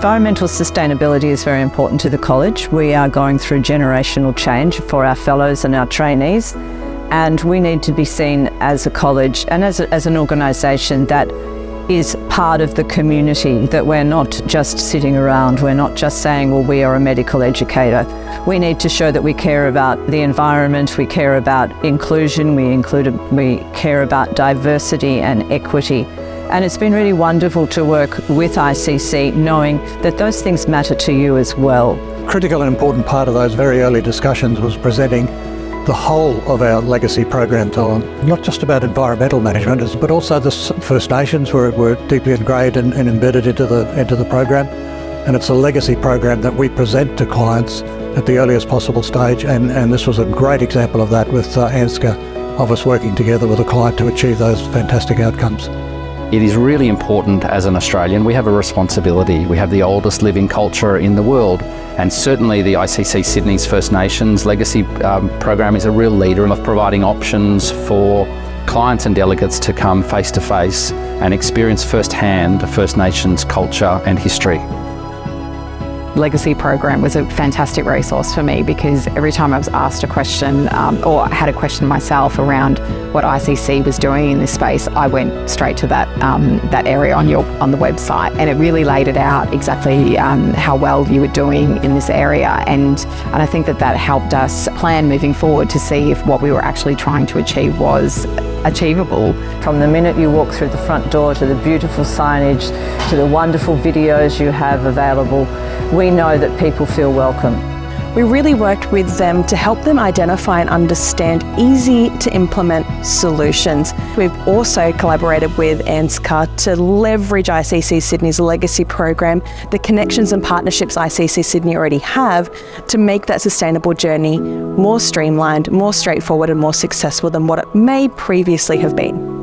Environmental sustainability is very important to the college. We are going through generational change for our fellows and our trainees, and we need to be seen as a college and as an organisation that is part of the community, that we're not just sitting around, we're not just saying, well, we are a medical educator. We need to show that we care about the environment, we care about inclusion, we care about diversity and equity. And it's been really wonderful to work with ICC, knowing that those things matter to you as well. Critical and important part of those very early discussions was presenting the whole of our legacy program to not just about environmental management, but also the First Nations were deeply ingrained and embedded into the program. And it's a legacy program that we present to clients at the earliest possible stage. And this was a great example of that with ANZCA, of us working together with a client to achieve those fantastic outcomes. It is really important as an Australian. We have a responsibility. We have the oldest living culture in the world, and certainly the ICC Sydney's First Nations Legacy program is a real leader of providing options for clients and delegates to come face to face and experience firsthand the First Nations culture and history. Legacy program was a fantastic resource for me, because every time I was asked a question or had a question myself around what ICC was doing in this space, I went straight to that area on the website, and it really laid it out exactly how well you were doing in this area, and I think that helped us plan moving forward to see if what we were actually trying to achieve was achievable. From the minute you walk through the front door to the beautiful signage to the wonderful videos you have available, we know that people feel welcome. We really worked with them to help them identify and understand easy to implement solutions. We've also collaborated with ANZCA to leverage ICC Sydney's legacy program, the connections and partnerships ICC Sydney already have, to make that sustainable journey more streamlined, more straightforward and more successful than what it may previously have been.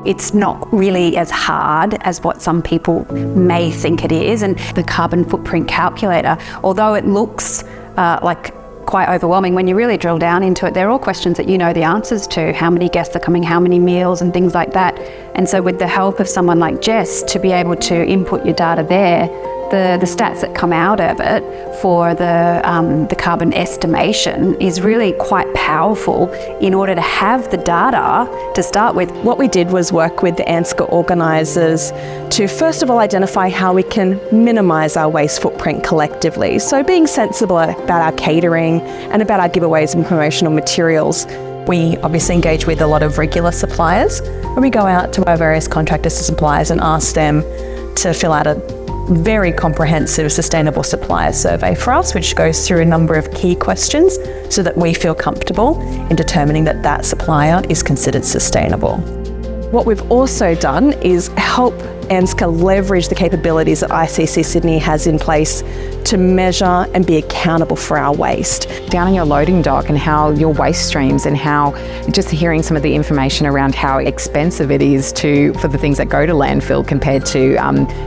It's not really as hard as what some people may think it is, and the carbon footprint calculator, although it looks like quite overwhelming, when you really drill down into it, they're all questions that you know the answers to. How many guests are coming, how many meals and things like that. And so with the help of someone like Jess to be able to input your data there, the stats that come out of it for the carbon estimation is really quite powerful in order to have the data to start with. What we did was work with the ANZCA organisers to first of all identify how we can minimise our waste footprint collectively. So being sensible about our catering and about our giveaways and promotional materials. We obviously engage with a lot of regular suppliers, and we go out to our various contractors and suppliers and ask them to fill out a very comprehensive sustainable supplier survey for us, which goes through a number of key questions so that we feel comfortable in determining that that supplier is considered sustainable. What we've also done is help ANZCA leverage the capabilities that ICC Sydney has in place to measure and be accountable for our waste. Down in your loading dock and how your waste streams, and how just hearing some of the information around how expensive it is for the things that go to landfill compared to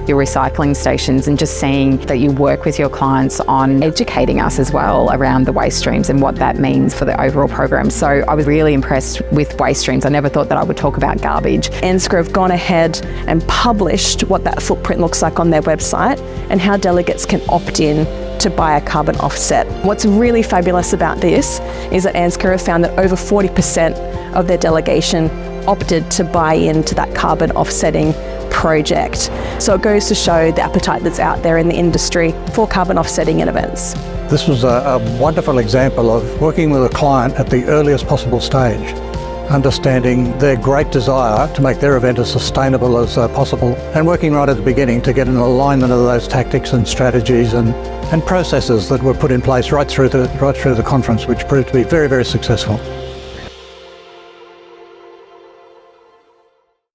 your recycling stations, and just seeing that you work with your clients on educating us as well around the waste streams and what that means for the overall program. So I was really impressed with waste streams. I never thought that I would talk about garbage. ANZCA have gone ahead and published what that footprint looks like on their website and how delegates can opt in to buy a carbon offset. What's really fabulous about this is that ANZCA have found that over 40% of their delegation opted to buy into that carbon offsetting project. So it goes to show the appetite that's out there in the industry for carbon offsetting in events. This was a wonderful example of working with a client at the earliest possible stage, understanding their great desire to make their event as sustainable as possible, and working right at the beginning to get an alignment of those tactics and strategies and processes that were put in place right through the conference, which proved to be very, very successful.